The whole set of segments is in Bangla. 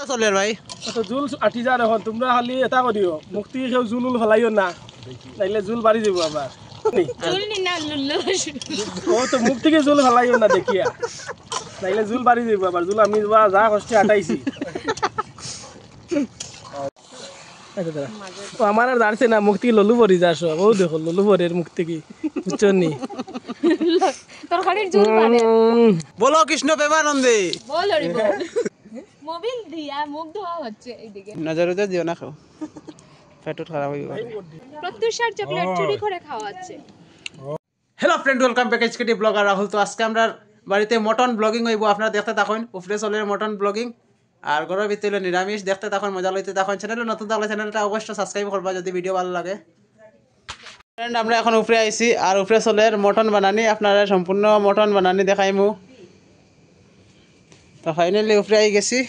চলের ভাই তো জুল আটি যা এখন তোমরা খালি এটা করিও মুক্তি কেউ জুলুল ফেলাইও না নাইলে জুল বাড়ি যাব আবার চুল নি না লুল্লু ও তো মুখ থেকে জুল ফেলাইও না দেখিয়া নাইলে জুল বাড়ি যাব আবার জুল আমি যা কষ্টে আটাইছি আমার আর দাঁড়ছে না মুখ থেকে ললু পরি যা সব ও দেখো ললু পরের মুখ থেকে বুঝছনি তরকারির ঝোল বানে বলো কৃষ্ণ প্রেমানন্দে বল রে বল মোবিল দিয়া মুখ ধোয়া হচ্ছে এইদিকে নজরতে দিও না খাও পেট খারাপ হইব প্রত্যুষার চকলেট চুরি করে খাওয়াচ্ছে hello friend welcome back HKT blogger Rahul. তো আজকে আমরা বাড়িতে মটন ব্লগিং হইব, আপনারা দেখতে থাকুন উপরে চলের মটন ব্লগিং আর ঘরের ভিতরে নিরামিষ দেখতে থাকুন, মজা লইতে থাকুন। চ্যানেলে নতুন থাকলে চ্যানেলটা অবশ্যই সাবস্ক্রাইব করবা যদি ভিডিও ভালো লাগে। ফ্রেন্ড আমরা এখন উপরে আইছি আর উপরে চলের মটন বানানি, আপনারা সম্পূর্ণ মটন বানানি দেখাইমু। তো ফাইনালি উপরে আই গেছি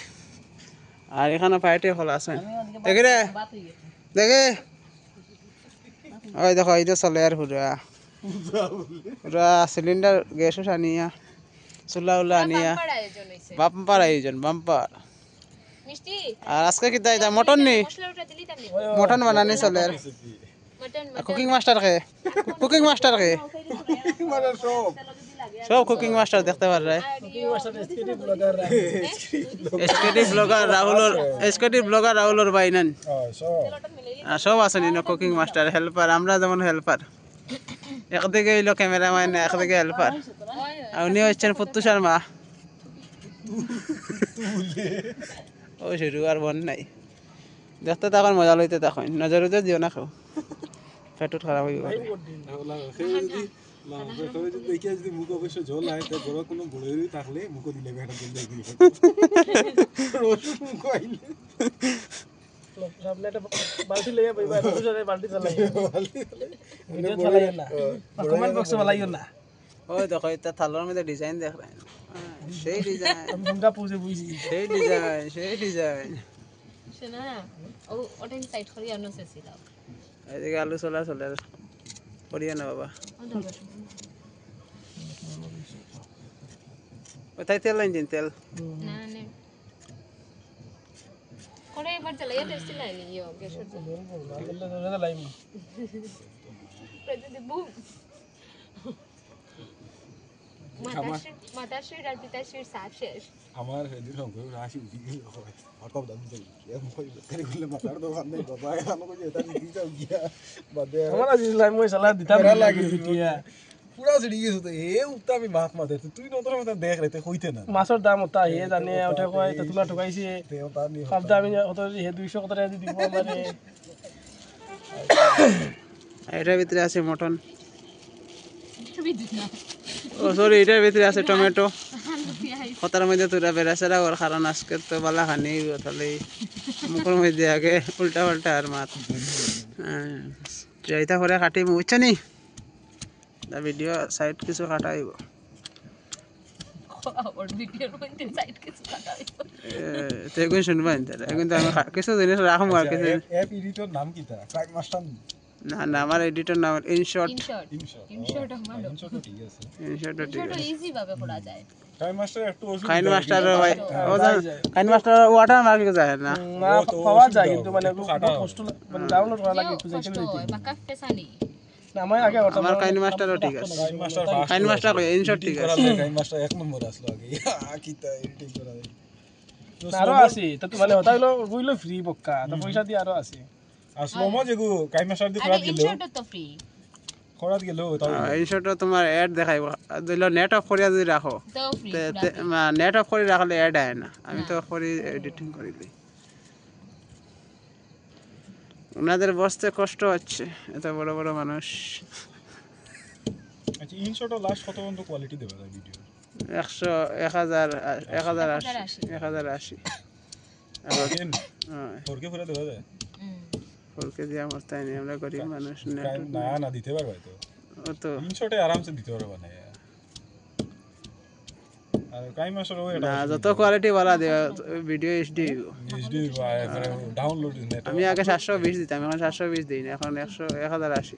আর এখানে পাইটে খোলা আছে দেখি রে দেখে ওই দেখো এই যে চলে আর পুরা পুরা সিলিন্ডার গ্যাসও আনিয়া চুলা উলা আনিয়া বাম্পার আয়োজন বাম্পার মিষ্টি আর আজকে কি দাই মটন নি মশলা উঠা দিলি তাহলে মটন বানানি চলে আর মটন কুকিং মাস্টার কে সব কুকিং মাস্টার দেখতে পার রে এসকেটি ব্লগার রাহুলর ভাই নেন সব আছেন ইনো কুকিং মাস্টার হেল্পার, আমরা যেমন হেল্পার একদিকে হইলো ক্যামেরাম্যান একদিকে হেল্পার আর উনি হচ্ছেন পুত্তুষার মা। ও শুরু আর বন নাই দেখতে তখন মজা লইতে তখন নজরতে দিও না খাও পেট খারাপ হইব বালতি লইয়া বইবা বালতি চালাই ভিডিও চালাইও না কমেন্ট বক্সে ফেলাইও না ওই দেখো এটা থালার মধ্যে ডিজাইন দেখ সেই ডিজাইন মুন্ডা পুজে বুঝি সেই ডিজাইন শোনা ও ওটাই সাইড করে অন্য সেসি দাও এদিকে আলু চলা চলে করিয়া না বাবা ওটাই তেল ইঞ্জিন তেল না না করে এবার চালাইয়া টেস্টি লাইনি ইয়ো গেছর লাইম প্রতিদিন বুম মাতাশ্রীর আর পিতাশ্রীর সাপ শেষ আমার সেদিন সঙ্গে রাশি উঠি গেল হঠাৎ দাম যাই মুখ বেকারি করলে মাথার দোকান নেই বাবা আমাকে এটা দিতে যাও গিয়া বাদে আমার আজ লাইম মই সালা দিতা লাগে পিটিয়া পুরা সিড়ি গেছে তো এ উঠতা আমি মাছ মাতে তুই নতর মত দেখ রেতে কইতে না মাছৰ দাম ওটা হে জানে ওটা কয় তেতুলা ঠকাইছে দেওতা নি সব দাম কত হে 200 কত টাকা দিব মানে এটার ভিতরে আছে মটন ও সরি এটার ভিতরে আছে টমেটো কথার মধ্যে তোরা বেড়াছেরা ওর কারণ আজকে তো বালা খানি তাহলে মুখের মধ্যে আগে উল্টা পাল্টা আর মাত যাইতা করে কাটিম বুঝছো নি ভিডিও সাইড কিছু কাটাইব এখন শুনবা এখন তো আমি কিছু জিনিস রাখবো আর কিছু অ্যাপ এডিটর নাম কিটা ক্রাইম মাস্টার না না আমার এডিটর নাম ইনশর্ট ইনশর্ট আমার ইনশর্ট ঠিক আছে ইনশর্ট ইনশর্ট ইজি ভাবে করা যায় ক্রাইম মাস্টার একটু কাইন মাস্টার ভাই ও কাইন মাস্টার ওয়াটার মার্ক যায় না না পাওয়া যায় কিন্তু মানে কষ্ট মানে ডাউনলোড করা লাগে একটু যাইতে দিতে বাকা পেছানি না আমি আগে আমার কাইন মাস্টারও ঠিক আছে কাইন মাস্টার কই ইনশর্ট ঠিক আছে ক্রাইম মাস্টার এক নম্বর আসলো আগে কিটা এডিটিং করা যায় আরো আছে তো মানে হতা হলো বুইলো ফ্রি বক্কা তো পয়সা দি আরো আছে আসলো মজে গো ক্রাইম মাস্টার দি আরে ইনশর্ট তো ফ্রি খরাত গেল তাও ইনশর্ট তোমার অ্যাড দেখাইব দিল নেট অফ করিয়া যদি রাখো তো ফ্রি নেট অফ করে রাখলে অ্যাড আয় না, আমি তো করি এডিটিং করি দিই। ওনাদের বসতে কষ্ট হচ্ছে এত বড় বড় মানুষ। আচ্ছা ইনশর্ট লাস্ট কত পর্যন্ত কোয়ালিটি দেবে ভিডিও 100 1080 ফোরকে পুরো দেওয়া যায় ফোরকে দিয়ে আমার তাই নেই, আমরা গরিব মানুষ না না দিতে পারবে তো ও তো ইনশর্টে আরামসে দিতে পারবে না আর ক্রাইম মাস্টার ওই না যত কোয়ালিটি वाला দে ভিডিও এইচডি ডাউনলোড আমি আগে 720 দিতাম, এখন 720 দেই না, এখন 1080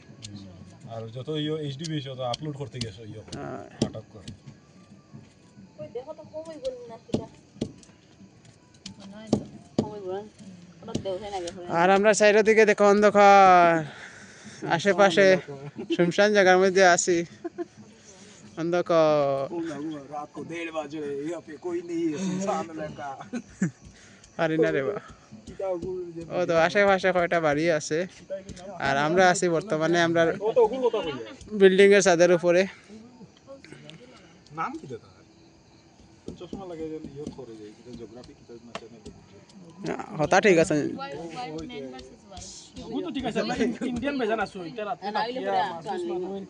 আর যত ইও এইচডি বেশি তো আপলোড করতে গেছো ইও আটক করে ওই দেখো তো কমই বল না সেটা আর আমরা সাইডের দিকে দেখো অন্ধকার, আশেপাশে শুনশান জায়গার মধ্যে আছি, অন্ধকার। रात को 1:30 बजे यहाँ पे कोई नहीं है, सुनसान इलाका। পারি না রে বা। ও তো আশেপাশে কয়টা বাড়ি আছে, আর আমরা আছি বর্তমানে আমরা বিল্ডিং এর ছাদের উপরে। नाम किती था? चष्मा लगाए यो करे जाई, किती जियोग्राफी किती ना चॅनल. হতা ঠিক আছে। ও তো ঠিক আছে, আমরা ইন্ডিয়ান বেজান আছো এটা রাতে তাকিয়া মাসুস মানুন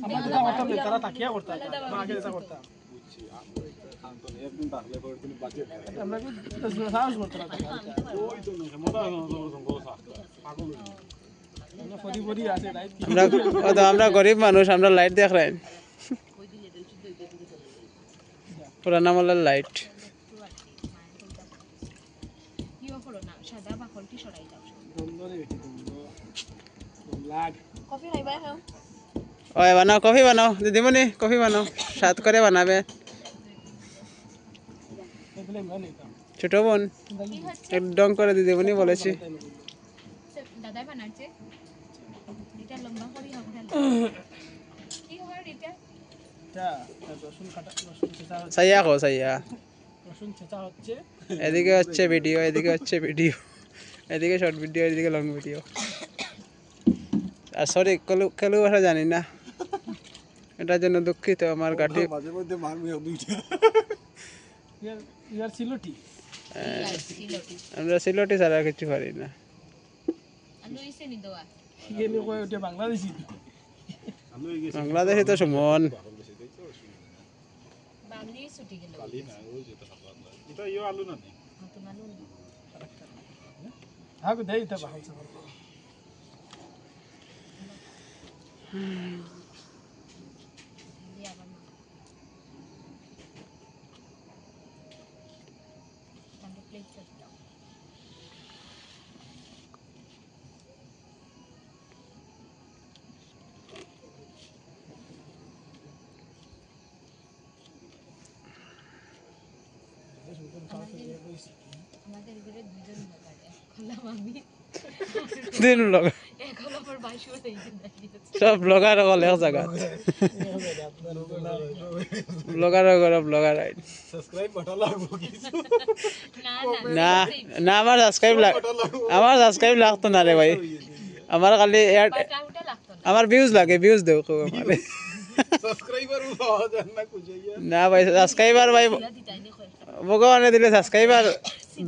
আমরা যেটা করতাম তারা তাকিয়া করতাম না, আগে যেটা করতাম আন্তন একদিন তাহলে পরে তুমি বাজে আমরা কি সাহস করতাম ওই তো না মোটা গোসা পাগল আমরা ফরি ফরি আছে রাইট আমরা ও তো আমরা গরিব মানুষ, আমরা লাইট দেখ রাই, পুরানা আমলের লাইট। ইও করো না, সাদা বাকলটি সরাই দাও। সুন্দর এটি লাগ কফি খাইবা খাও? ওই বানাও, কফি বানাও দিদিমণি, কফি বানাও, স্বাদ করে বানাবে। এগুলো মানে এটা ছোট বোন একদম করে দিদিমণি বলেছি। দাদাই বানাচ্ছে এটা লম্বা করে হবে। কি হয় এটা? এটা রসুন কাটা, রসুন ছেঁচা হচ্ছে, সাইয়া কো সাইয়া। রসুন ছেঁচা হচ্ছে, এদিকে হচ্ছে ভিডিও, এদিকে হচ্ছে ভিডিও, এদিকে শর্ট ভিডিও, এদিকে লং ভিডিও। আর সরি কেলু ভাষা জানি না, এটার জন্য দুঃখিত। আমার গাঠি মাঝে মধ্যে মারবে দুইটা ইয়ার সিলটি আমরা সিলটি ছাড়া কিছু পারি না। আলু ইসে নি দেওয়া। এনে কই ওটা বাংলাদেশি আলো হয়ে গেছে বাংলাদেশে তো সুমন। বাংলি ছুটি গেল। কালি না ওই যেটা খাবার এটা ইও আলু না নেই নতুন আলু হ্যাঁ গো দেই তা ভালো সব দিয়ে আবার তাহলে প্লেট করে দাও। আমাদের ঘরে দুজন ব্লগার, এখন আমি দিন ব্লগ এখন আমার বাসুর এই দিন দাঁড়িয়েছে। সব ব্লগার হল এক জায়গা, ব্লগার করে ব্লগার আইন। সাবস্ক্রাইব বাটন লাগবো কিছু না না না, আমার সাবস্ক্রাইব লাগতো না রে ভাই, আমার খালি বাটা উঠে লাগতো না। আমার ভিউজ লাগে, ভিউজ দেও খুব আমার। সাবস্ক্রাইবার পাওয়া যায় না কুজাইয়া না ভাই সাবস্ক্রাইবার ভাই দিতাইনি কয় ভগবানে দিলে সাবস্ক্রাইবার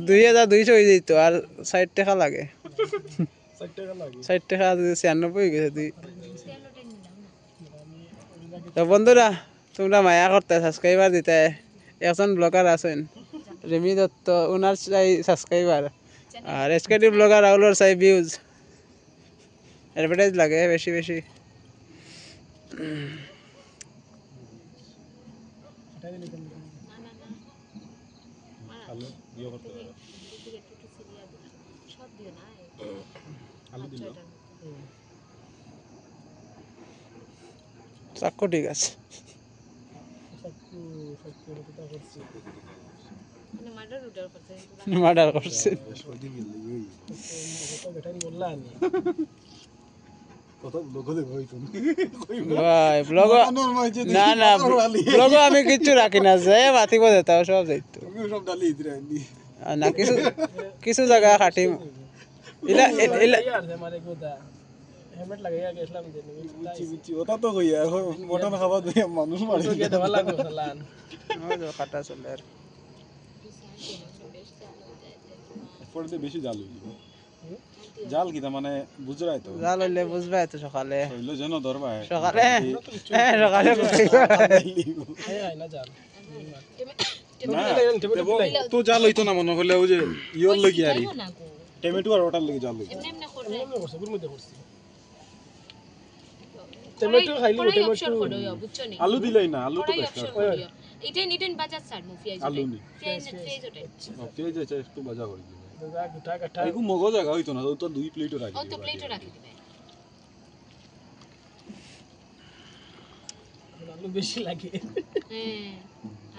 2200 হয়ে যেত, আর 60 টাকা লাগে। 60 টাকা লাগে 60 টাকা 96 হয়ে গেছে তুই। তেলটা নিলাম না। তো বন্ধুরা তোমরা মায়া করতে সাবস্ক্রাইবার দিতে, একজন ব্লগার আছেন রিমি দত্ত, ওনার চাই সাবস্ক্রাইবার, আর এসকেডি ব্লগার রাহুলর চাই ভিউজ, অ্যাডভার্টাইজ লাগে বেশি বেশি। আলু ইও করতে পারো সব দিও না। আলু দিল চাক্কু ঠিক আছে। সবকু সবকু হতে করছে মানে মার্ডার রুটার করতে মার্ডার করছে। সদি গেল ইই কত বেটাই বললাম কত লোক দেব হই তুমি ভাই ব্লগ না না, ব্লগ আমি কিচ্ছু রাখি না, যে মাতিব যেতাও সব যাইতো তুমি সব ডালি ইদরানি না, কিছু কিছু জায়গা খাটিম ইলা ইলা ইয়ার যে মারে গোদা হেলমেট লাগাইয়া গেছলাম যে বুঝছি বুঝছি ওটা তো কইয়া এখন মটন খাবার দিয়ে মানুষ মারে তো কে দেওয়া লাগবে সালান কাটা চলে আর পড়তে বেশি জাল হইল জাল কি মানে বুঝরাই তো জাল হইলে বুঝবা তো সকালে হইল যেন ধরবা সকালে সকালে এই আই না জান তো জাল হইতো না মনে হলে ওই যে ইয়র লাগি আরি না গো টমেটো আর ওটার লাগি জাল হইতো এমনি এমনি করলে এমন করছে গুর মধ্যে করছি টমেটো খাইলি অপশন টমেটো করো বুঝছো নি আলু দিলাই না আলু তো কড়াই বেস্ট অপশন করিও ইটেন ইটেন বাজার ছাড় মু পেঁয়াজ আলু নি পেঁয়াজ ওটে পেঁয়াজ আছে একটু ভাজা করে দিবে দাদা গুটা কাটা আইকু মগো জায়গা হইতো না তো 2 প্লেটও রাখি ও তো প্লেটে রাখি দিবে আলু বেশি লাগে হ্যাঁ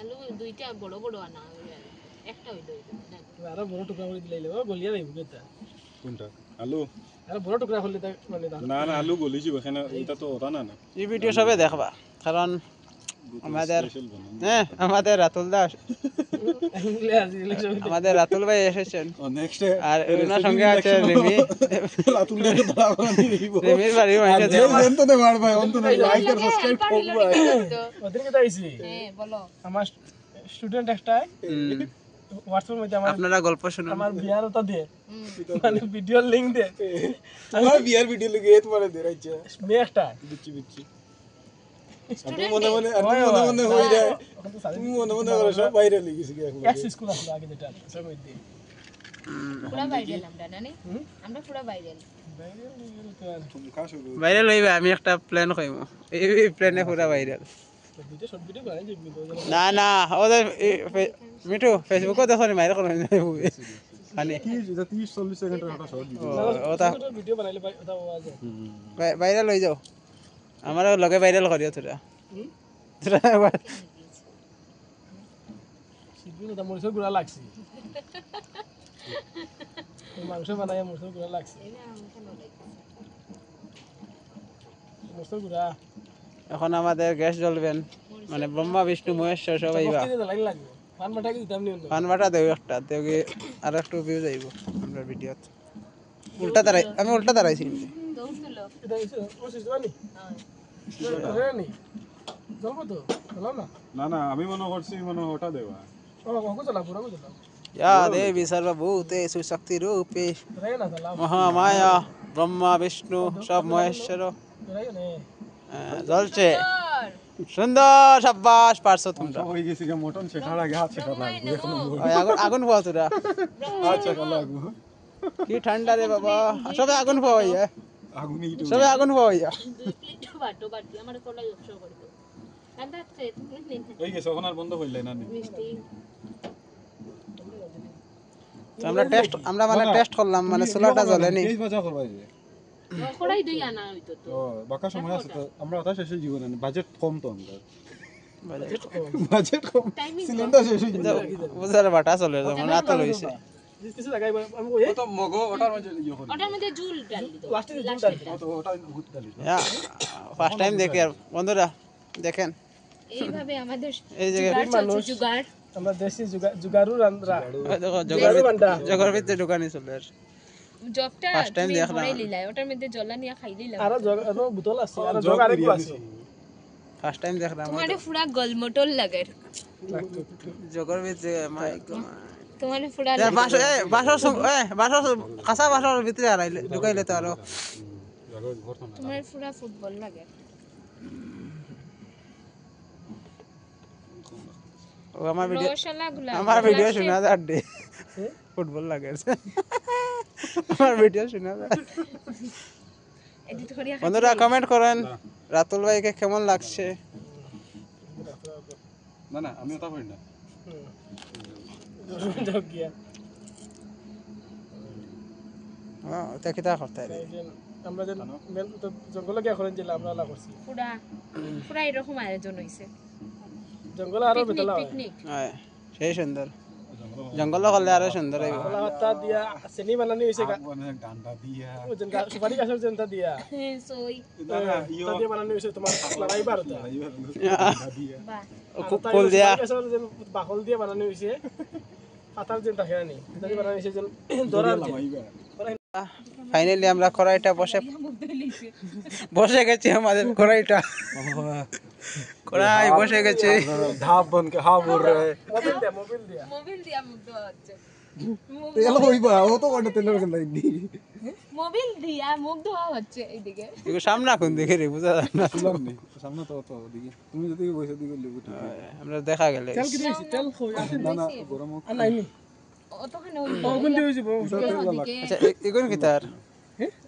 আলু দুইটা বড় বড় আনা একটা হইলো আরো বড় টুকরা করে দিলাইলে ও গলিয়া যাইব কেতা কোনটা আলু আরো বড় টুকরা করলে তা মানে দাও না না আলু গলিছি এখানে এটা তো ওটা না না এই ভিডিও সবে দেখবা কারণ আমাদের স্পেশাল বানানো হ্যাঁ আমাদের রাতুল দাস ইংলে আজি ইলেকশন আমাদের রাতুল ভাই এসেছেন ও নেক্সট আর ওনার সঙ্গে আছে রিমি রাতুল কে দাঁড়া বানানি দিব রিমির বাড়ি হয়েছে যে জানতো না মার ভাই অন্ত না লাইক আর সাবস্ক্রাইব করব ভাই ওদিন কেতা আইছি হ্যাঁ বলো আমার স্টুডেন্ট একটা হোয়াটসঅ্যাপের মধ্যে আমার আপনারা গল্প শুনুন আমার বিয়ার ওটা দে মানে ভিডিও লিংক দে আমার বিয়ার ভিডিও লাগে এত মানে দে রাইছে মেয়ে একটা বিচ্ছি বিচ্ছি আপনি মনে মনে হই যায় তুমি মনে মনে করে সব বাইরে লিখেছি কি এখন এক্স স্কুল আসলো আগে যেটা সব মধ্যে পুরা ভাইরাল আমরা না আমরা পুরা ভাইরাল তুমি কাজ শুরু ভাইরাল হইবে আমি একটা প্ল্যান কইমু এই প্ল্যানে পুরা ভাইরাল ভিডিও শর্ট ভিডিও বানাই যাবি না না ওদের মিঠু ফেসবুকও দেখো নি মাইরা করবেন খানি কি যেটা 30 40 সেকেন্ডের একটা শর্ট ভিডিও ওটা ভিডিও বানাইলে ওটা আওয়াজ ভাইরাল হয়ে যাও আমার লগে ভাইরাল করিও তোরা তোরা সিদ্ধু না মরিচের গুড়া লাগছে মাংস বানাই মরিচের গুড়া লাগছে মরিচের গুড়া এখন আমাদের গ্যাস জ্বলবেন মানে ব্রহ্মা বিষ্ণু মহেশ্বর সবাই বা লাইন লাগবে পান বাটা কি দিতাম নি পান বাটা দেব একটা দেবগে আর একটু ভিউ যাইব আমরা ভিডিওত উল্টা দাঁড়াই আমি উল্টা দাঁড়াইছি দৌড়ছিল এটা ও সিস্টেম নি হ্যাঁ নি জলব তো চলো না না না আমি মনে করছি মনে ওটা দেবা ও ওকে চলা পুরো চলা ইয়া দেবী সর্বভূতেষু শক্তি রূপে রে না চলা মহামায়া ব্রহ্মা বিষ্ণু সব মহেশ্বর রে নে জ্বলছে সুন্দর সাব্বাস পারছো তোমরা সব হয়ে গেছে কি মটন শেখার আগে হাত শেখা লাগবে এখন ওই আগুন পাও তোরা হাত শেখা লাগবে কি ঠান্ডা রে বাবা সবে আগুন পাওয়াইয়া আগুনই তো সবে আগুন পাওয়াইয়া 2 প্লেট বাটো বাটি আমার কোলাই অপশন করে দাও কান্দাতে তুমি নিন হয়ে গেছে এখন আর বন্ধ হইলে না নি মিষ্টি তো আমরা মানে টেস্ট করলাম মানে সোলাটা জ্বলেনি এই বাজা করবাই যে কোলাই দই আনা হইতো তো তো বাকা সময় আছে তো আমরা ওটা শেষে জীবনে বাজেট কম তো আমরা বাজেট কম সিলিন্ডার শেষ হয়ে যাবে বুঝার বাটা চলে যেমন এত লইছে কিছু লাগাই আমি কই তো মগো ওটার মধ্যে ইয়ে করি ওটার মধ্যে জুল ডাল দিও লাস্টে জুলটা তো ওটা ভূত ডালি ফার্স্ট টাইম দেখি আর বন্ধুরা দেখেন এইভাবে আমাদের এই জায়গায় জুগাড় আমরা দেশি জুগারু রান্দ্রা দেখো জগর ভিতরে দোকানে চলে আর জবটা First time তুমি দেখলাম। ভরাই লিলাই ওটার মধ্যে জলা নিয়া খাই দিলাম আর বোতল আছে আর জগ আরেকটু আছে ফার্স্ট টাইম দেখলাম তোমারে পুরা গলমটল লাগে জগর ভিতরে মাই গড তোমারে পুরা বাসর কাঁচা বাসর ভিতরে আড়াইলে ঢুকাইলে তো আরো তোমার পুরা ফুটবল লাগে ও আমার ভিডিও রসলা গুলা আমার ভিডিও শোনা যার ডে ফুটবল লাগে আমার ভিডিও শোনা যায় এডিট করিয়া বন্ধুরা কমেন্ট করেন রাতুল ভাইকে কেমন লাগছে না না আমি ওটা করি না জগ গিয়া দেখি তা করতে রে আমরা যে জঙ্গলে গিয়া করেন যে আমরা লা করছি পুরা পুরা এরকম আয়োজন হইছে জঙ্গলে আরো বেতলা হয় পিকনিক হ্যাঁ সেই সুন্দর জঙ্গল করলে আরো সুন্দর হইব কলা পাতা দিয়া চেনি বানানি হইছে মানে গান্ডা দিয়া ও যেন সুপারি গাছের যেনটা দিয়া সই না না ইয়ো তা দিয়ে বানানি হইছে তোমার লড়াই বারতা গান্ডা দিয়া বা ফুল দিয়া বাকল দিয়ে বানানি হইছে পাতার যেন থাকে না এটা দিয়ে বানানি হইছে যেন দরার লামাইবা ফাইনালি আমরা কড়াইটা বসে গেছি আমাদের কড়াইটা কড়াই বসে গেছে ধাপ বন কে হাও বল রে মোবাইল দিয়া মোবাইল দিয়া মুগ্ধ হচ্ছে তেল হইবা ও তো কোন তেলের কেন নি মোবাইল দিয়া মুগ্ধ হচ্ছে এইদিকে এগো সামনে কোন দিকে রে বুঝা যায় না তুলাম নি সামনে তো তো দিকে তুমি যদি বসে দিকে লিবু আমরা দেখা গেলে তেল কি দিছি তেল কই আছে না না গরম আর নাই নি অতখানে ও গুন দিয়ে হইছে ওইদিকে আচ্ছা এগুন কি তার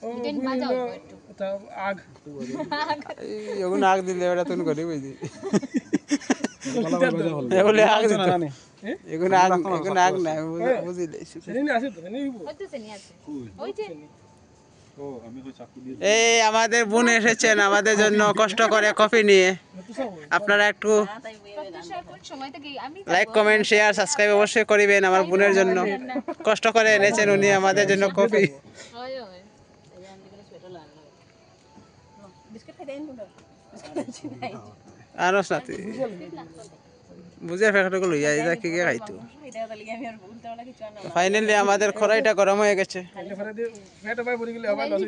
ও দেন বাজাও একটু তা আগ এগুন আগ দিলে ওটা তুন করি বুঝি মালা বাজা হল এগুলো আগ দিতে না না এগুন আগ না বুঝি লইছি চেনি আছে তো চেনি হইব হইতেছে নি আছে ওই যে ও আমি কই চাকু দিয়ে এই আমাদের বোন এসেছেন আমাদের জন্য কষ্ট করে কফি নিয়ে আপনারা একটু প্রত্যুষা কোন সময় থেকে আমি লাইক কমেন্ট শেয়ার সাবস্ক্রাইব অবশ্যই করিবেন আমার বোনের জন্য কষ্ট করে এনেছেন উনি আমাদের জন্য কফি ওই ওই আনস নাতি বুঝে ফেকটাকে লইয়া যা কি খাইতো ফাইনালি আমাদের কড়াইটা গরম হয়ে গেছে ফেট পাই পড়ি গেলে আবার লস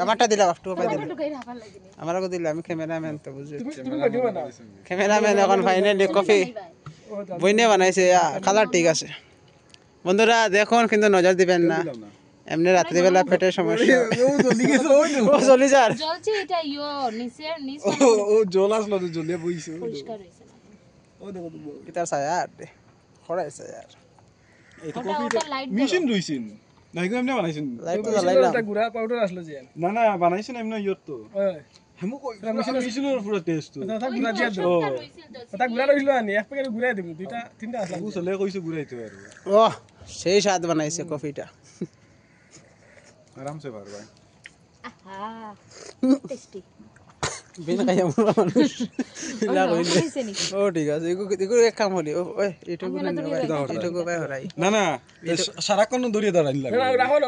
আমারটা দিলাম একটু পাই দিলাম ঢুকাই রাখার লাগে নি আমারও দিলাম আমি ক্যামেরাম্যান তো বুঝি তুমি ভিডিও বানাও ক্যামেরাম্যান এখন ফাইনালি কফি বইনে বানাইছে কালার ঠিক আছে বন্ধুরা দেখুন কিন্তু নজর দিবেন না এমনি রাত্রিবেলা পেটের সমস্যা ও জলদি গেছে ওই ও চলি যার জ্বলছে এটা নিচের নিচ ও জল আসলো তো জলে বইছে পরিষ্কার হইছে না ও দেখো তো কিতার ছায়া দে খড়াইছে यार এই তো ওটা লাইট মেশিন রইছেন নাই গো এমনি বানাইছেন লাইট তো জ্বালাইলাম একটা গুড়া পাউডার আসলো যে না না বানাইছেন এমনি ইয়ত তো ওই হেমু কই মেশিনের পুরো টেস্ট তো কথা গুড়া দিয়া দাও কথা গুড়া রইছিল আনি এক প্যাকেট গুড়া দিব দুইটা তিনটা আসলো ও চলে কইছে ঘুরাইতে আর ও সেই স্বাদ বানাইছে কফিটা আরামসে পার ভাই আহা টেস্টি বিন খাইয়া মরা মানুষ না কইলে হইছে নি ও ঠিক আছে এগুলো এক কাম হলি ওই এইটুকু না এইটুকু ভাই হরাই না না সারাক্ষণ দড়িয়ে দাঁড়ানি লাগে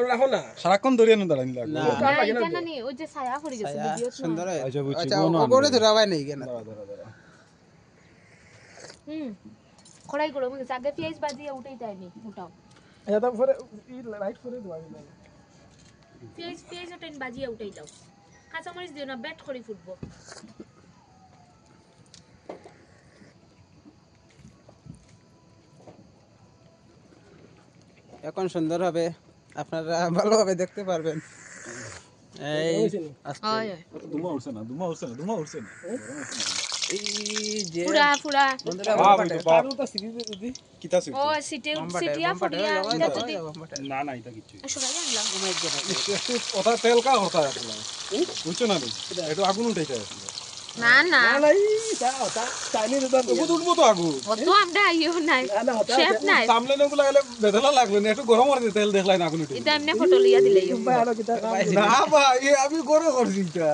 রাখো না সারাক্ষণ দড়িয়ে দাঁড়ানি লাগে না এটা না নি ওই যে ছায়া পড়ে গেছে ভিডিও সুন্দর আচ্ছা বুঝছি আচ্ছা ওগরে ধরা ভাই নেই কেন কড়াই গরম হয়ে গেছে আগে পেঁয়াজ বাজিয়ে উঠাই যায়নি উঠাও এটা তো পরে ই লাইট করে দিবা পেঁয়াজ ওটাই বাজিয়ে উঠাই দাও কাঁচামরিচ দিও না ব্যাট করে ফুটবো এখন সুন্দর হবে আপনারা ভালোভাবে দেখতে পারবেন এই আস্তে হয় দুমা উঠছে না এই যে পুরা পুরা বন্ধুরা পারু তো সিরিজ দি কিতা আছে ও সিটিয়া ফুটিয়া এটা যদি না না এটা কিছু সবাই আনলাম ওটা তেল কা হতা আসলে বুঝছো না এটা আগুন উঠাইতে আসলে না না নাই তা তা চাইনি তো বহুত উঠবো তো আগুন অত আমরা আইও নাই শেফ নাই সামনে নগুলা গেলে বেদলা লাগবে না একটু গরম আর তেল দেখলাই না আগুন উঠে এটা এমনি ফটো লিয়া দিলেই ভালো কিটা না ভাই আমি গরম করছি এটা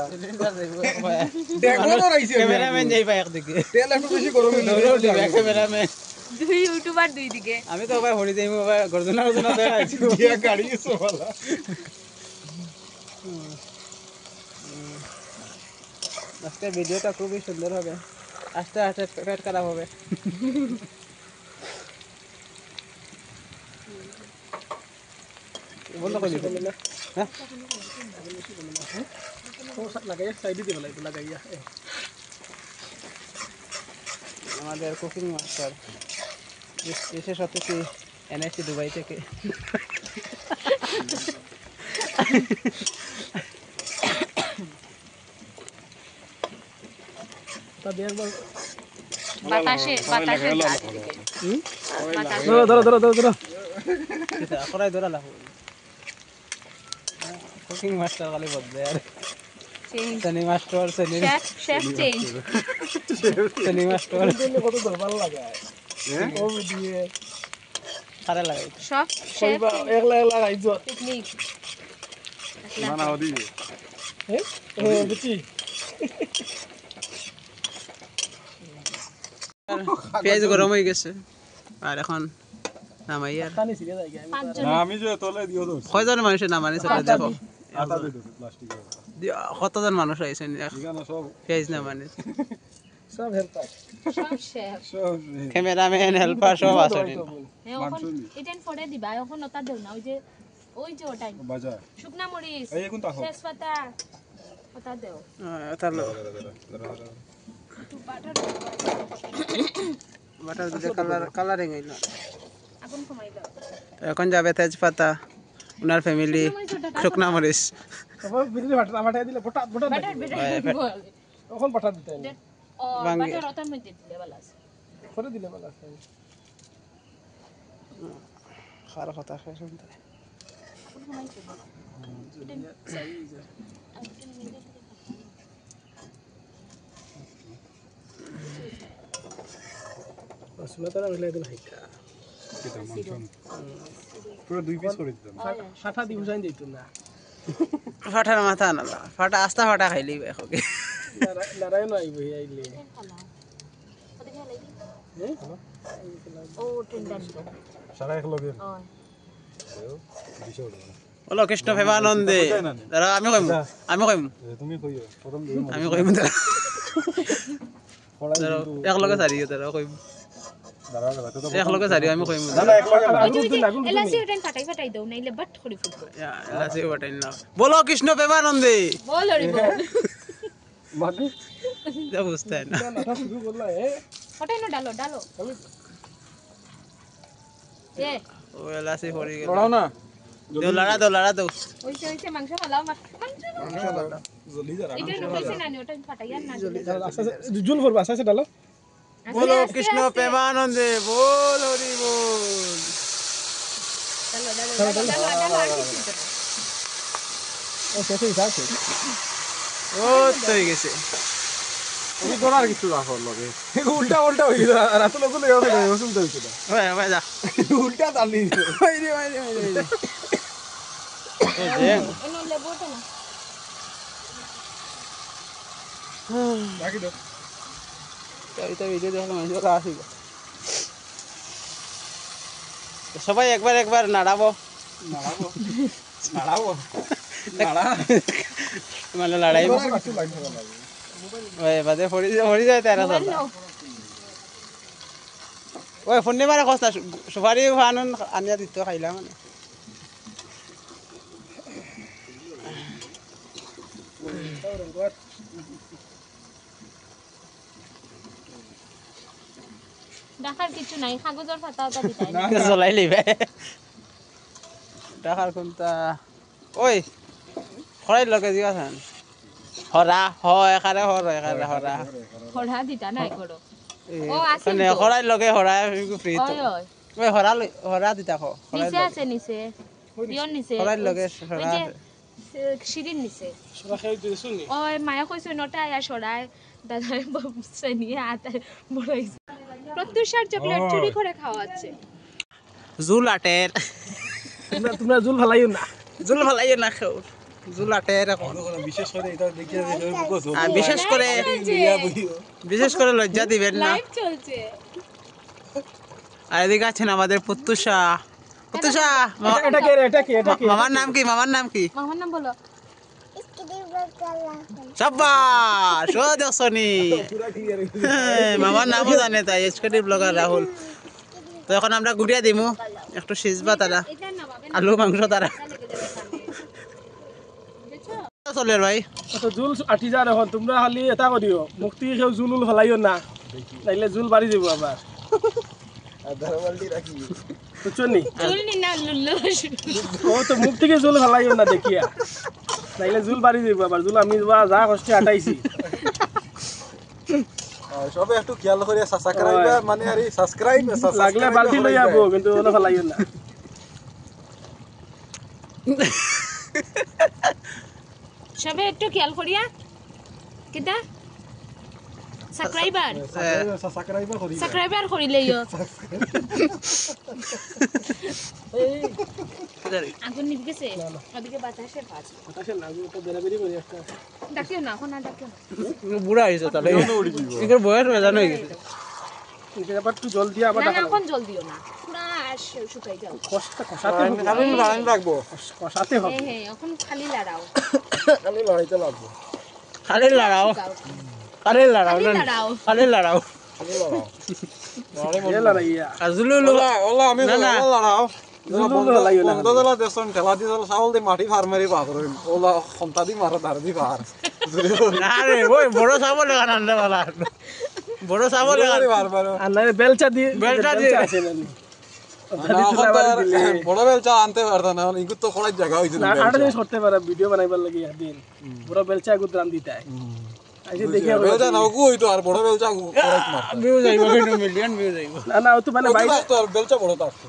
দেখো না রাইছে ক্যামেরাম্যান যাই পাই একদিকে তেল একটু বেশি গরম হইলো ক্যামেরাম্যান দুই ইউটিউবার দুই দিকে আমি তো ভাই হরি যাইমু ভাই গর্জনা দেখাইছি দিয়া গাড়ি সোলা আজকে ভিডিওটা খুবই সুন্দর হবে আস্তে আস্তে পেট খারাপ হবে বন্ধ করে দিতে হ্যাঁ লাগাই সাইড দিতে লাগবে লাগাইয়া আমাদের কুকিং মাস্টার বিশেষ অতিথি এনেছি দুবাই থেকে তা দেখবার বাতাসে বাতাসে ধরো ধরো ধরো ধরো ধরো করাই ধরা লাগবে কুকিং মাস্টার খালি বদলে আর শনি মাস্টার শেফ চেঞ্জ শনি মাস্টার কত ভালো লাগে ও দিয়ে কারে লাগাই সব শেফ কইবা একলা একলা রাইজো টেকনিক না না ওদি হ্যাঁ বুঝি পেঁয়াজ গরম হয়ে গেছে আর এখন নামাই আর পানি ছিড়ে যায় আমি পাঁচজন না আমি যে তলে দিও তো কয়জন মানুষের নামানি সেটা দেখো আটা দিও প্লাস্টিক কতজন মানুষ আইছেন এখানে সব পেঁয়াজ নামানি সব হেল্পার সব শেফ সব ক্যামেরাম্যান হেল্পার সব আছে এখন এটেন ফরে দিবা এখন ওটা দেও না ওই যে ওটাই বাজার শুকনা মরিচ এই এখন তাকো তেজপাতা ওটা দেও তাহলে বাটার দিলে কালারিং হইল আগুন কমাই দাও এখন যাবে তেজপাতা ওনার ফ্যামিলি শুকনা মরিচ তারপর বিজলি ভাটা দিলে ফটা ফটা বাটার বেটার তখন পাঠা দিতে ও বাঙ্গে। বাটার ওটার মধ্যে দিলে ভালো আছে করে দিলে ভালো আছে খার কথা শেষ শুনতে আগুন কমাই দিও শুনে তারা মিলাই দিল হাইকা দিতাম মাংস পুরো 2 পিস করে দিতাম ফাটা দি বুঝাই দিত না ফাটার মাথা নালা ফাটা আস্তা ফাটা খাইলি এখকে নারায়ণ আইব আইলে ও টেন্ডার সারা এক লগে বলো কৃষ্ণ প্রেমানন্দে দাঁড়া আমি কইম তুমি কইও প্রথম আমি কইম দাঁড়া এক লগে সারিও দাঁড়া কইম এক লগে সারিও আমি কইম এলাসি ওটান ফাটাই দাও নাইলে বাট করে ফুটবো এলাসি বাটাই না বলো কৃষ্ণ প্রেমানন্দে বল হরি বল মাগু যা বুঝতে না নাটা শুরু করলা ওটাই না ডালো এ ও এলাসি পড়ি গেল লড়াও না লড়া দাও ওইসে মাংস ফালাও মাংস জলদি যা এটা কইছে না ওটা ফাটাইয়া না জুল করবা আস্তে ডালো বলো কৃষ্ণ প্রেমানন্দে বল হরি বল ডালো আর কিছু না ও শেষ হই যাচ্ছে ও তো হয়ে গেছে তুমি করার কিছু রাখো লগে উল্টা উল্টা হই গেল রাত লোক লগে হবে ওসুম তো হইছে ভাই যা উল্টা দালি ভাই রে এনো লেবোটা না রাখি দাও এটা ভিডিও দেখলে মানুষ আসিব সবাই একবার নাড়াবো নাড়াবো মানে লড়াইব কিছু লাইন থাকা লাগে ওই বাদে ফড়ি যায় তারা চল ওই ফোন মারা কষ্ট সুপারি ফানুন আনিয়া দিত খাইলা মানে দেখার কিছু নাই কাগজের পাতা ওটা দিতাই চলাই লিবে টাকার কোনটা ওই খরাই লগে দিবা থান হরা এখানে হরা হড়া দিতা নাই করো ও আছে মানে খরাই লগে হরা ফ্রি তো ওই ওই হরা দিতা খো নিচে আছে নিচে দিও নিচে খরাই লগে ওই যে শিরিন নিচে সরা খাই দিছো নি ওই মায়া কইছে নটা আয়া সরায় দাদা বসে নিয়ে আতা বড়াইছে প্রত্যুষার চকলেট চুরি করে খাওয়াচ্ছে জুল আটের তোমরা জুল ফালাইও না জুল ভালাই না খাও জুল আটের এখন বিশেষ করে এটা দেখিয়ে দিলে বুকো আর বিশেষ করে লজ্জা দিবেন না লাইভ চলছে আর এদিকে আছেন আমাদের পুত্তুষা এটা কি মামার নাম কি মামার নাম বলো সাব্বাস ও দেখছনি পুরা ক্লিয়ার মামার নামও জানে তাই এসকেডি ব্লগার রাহুল তো এখন আমরা গুড়িয়া দিমু একটু সিজবা তারা এটা না বাবা আলু মাংস তারা চলে ভাই তো জুল আটি যা এখন তোমরা খালি এটা করিও মুক্তি কেউ জুল ফেলাইও না তাইলে জুল বাড়ি যাব আবার আধার বালতি রাখি বুঝছো নি চুল নি না লুল্লু ও তো মুখ থেকে জুল ফেলাইও না দেখিয়া তাইলে জুল বাড়ি যাব আবার জুল আমি যা কষ্টে আটাইছি সবে একটু খেয়াল করে সাবস্ক্রাইব মানে আরে সাবস্ক্রাইব লাগলে বালতি লই যাবো কিন্তু ওনা ফেলাইও না সবে একটু খেয়াল করিয়া কিটা সাবস্ক্রাইবার করিলেইও আগুন নিভে গেছে ওদিকে বাতাসের পাঁচ বাতাসে লাগু তো বেরাবেরি করি একটা ডাকিও না এখন আর ডাকিও না বুড়া হয়েছে তাহলে এর বয়স বেজানো হয়ে গেছে কিন্তু আবার একটু জল দিয়ে আবার না ডাকা এখন জল দিও না পুরা শুকাই যাও কষাতে হবে আমি লাইন রাখবো কষাতে হবে হ্যাঁ এখন খালি লাড়াও খালি লড়াইতে লাগবো খালি লড়াও খালি লাড়াও খালি লড়াও খালি লড়াও এলা রাইয়া আজুলু ওলা আমি না, না। লড়াও জুলুল লাগাইও না বন্ধ দেশন ঠেলা দি চাউল দি মাটি ফার মারি পা করেন ওলা খন্তা দি মারা ধার দি ফার না রে ওই বড় চাবল আনন্দে বলা বড় চাবল ফার মারো আর না বেলচা দিয়ে বেলচা দিয়ে। আছে না বড় বেলচা আনতে পারতা না ইগুত তো খড়াই জায়গা হইছে না আটা জিনিস করতে পারে ভিডিও বানাইবার লাগি একদিন বড় বেলচা গুদ রান দিতে হয় আইসে দেখিয়া বেলচা নাও কো হইতো আর বড় বেলচা খড়াই মার ভিউ যাইব কিন্তু মিলিয়ন ভিউ যাইব না না ও তো মানে বাইরে তো আর বেলচা বড় থাকতো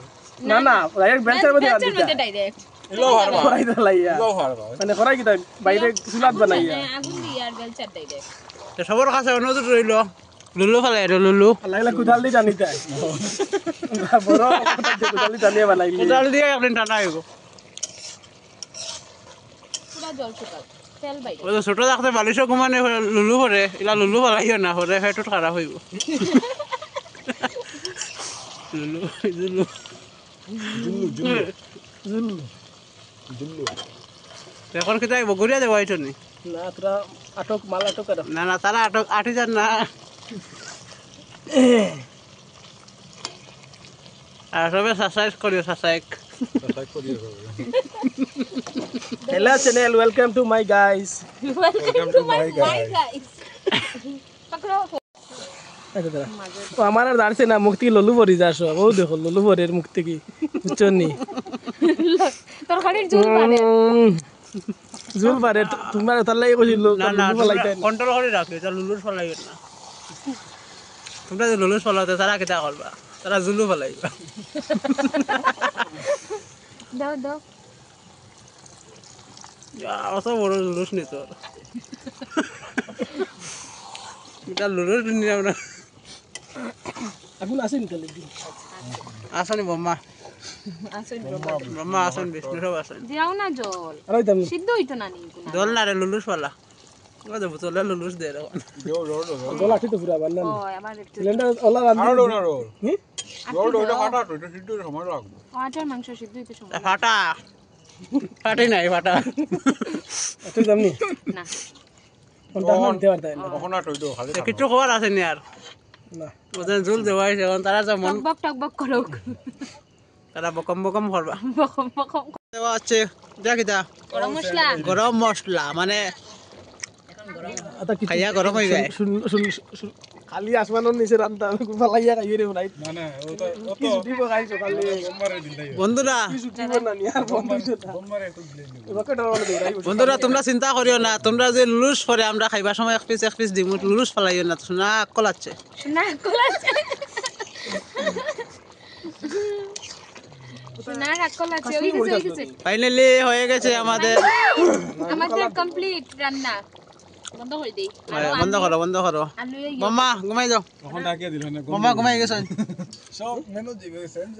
না না ডাইরেক্ট বেলচার মধ্যে রান বেলচার দিতে মধ্যে ডাইরেক্ট এলো হার মার করাই তো লাইয়া এলো হার মার মানে করাই কি বাইরে চুলাত বানাইয়া আগুন দিয়ে আর বেলচার ডাইরেক্ট তো সবার কাছে অনুরোধ রইল লুলু ফেলাই আৰু লুলু লাগলে কুদাল দি টানি তাই বড় কুদাল দি টানিয়ে বানাইলি কোদাল দিয়ে একদিন টানা আহিব পুরা জল শুকাও তেল বাইরে ওই ছোট থাকতে বালিশও ঘুমানে লুলু ভরে এলা লুলু ফেলাইও না ভরে পেটত খারাপ হইব লুলু লুলু এখন কি তাই বগুড়িয়া যাবো আইছো নি না তোরা আটক মাল আটক কর না না তারা আটি যান না আর সবে সাবস্ক্রাইব করিও subscribe hello channel welcome to my guys welcome to my guys পকড়ো ও আমার আর দাঁড়ছে না মুখ থেকে ললু ভরি যাস ও দেখো ললু ভরের মুখ থেকে বুঝছো নি তরকারির ঝোল বানে জুল পারে তোমার তার লাগে কইছিল না না ললু ফলাইতেন কন্ট্রোল করে রাখো এটা লুলুর ফলাইও না তোমরা যে লুলুর ফলাতে তারা কিতা করবা তারা জুলু ফলাইবা দাও দাও অত বড় লুলুস নি তোর এটা লুলুর নিলাম না আগুন আসেন তাহলে আসনি বোম্মা আসল বোম্মা আসেন বিষ্ণু সব আসেন দিও না জল আর ওই তুমি সিদ্ধ হইতো না নি কোনা জল না রে লুলুস ফলা ও দেবো তোলা লুলুস দে এখন গলা ঠিক তো পুরা বান্না ও আমার একটু সিলিন্ডার ওলা রান্দি হি আটার মাংস সিদ্ধ হইতে সময় ফাটা ফাটি নাই ফাটা তুই জানি না কোনটা মানতে পারতাই না কিছু খবর আছে নি আর না ওদের জুল দেওয়া হয়েছে এখন তারা যেমন টকবক করো তারা বকম বকম করবা বকম বকম দেওয়া হচ্ছে দেখিতা গরম মশলা গরম মশলা মানে আতা কি খাইয়া গরম হয়ে যায় খালি আসমানের নিচে রান্তা ফালাইয়া খাইয়ে রে ভাই কি ছুটি খাইছো খালি বন্ধুরা কি ছুটি না নি আর বন্ধ হইছে না ওকে ডর বলে দেই বন্ধুরা তোমরা চিন্তা করিও না তোমরা যে লুলুস পরে আমরা খাইবার সময় এক পিস দিম লুলুস ফেলাইও না শোনা কলাচ্ছে না কলাছে না কলাছে ওই গেছে ফাইনালি হয়ে গেছে আমাদের আমাদের কমপ্লিট রান্না বন্ধ করে দেই বন্ধ করো আলু মাম্মা ঘুমাই যাও মাম্মা ঘুমাই গেছো সব মেনু দিবে সেন্স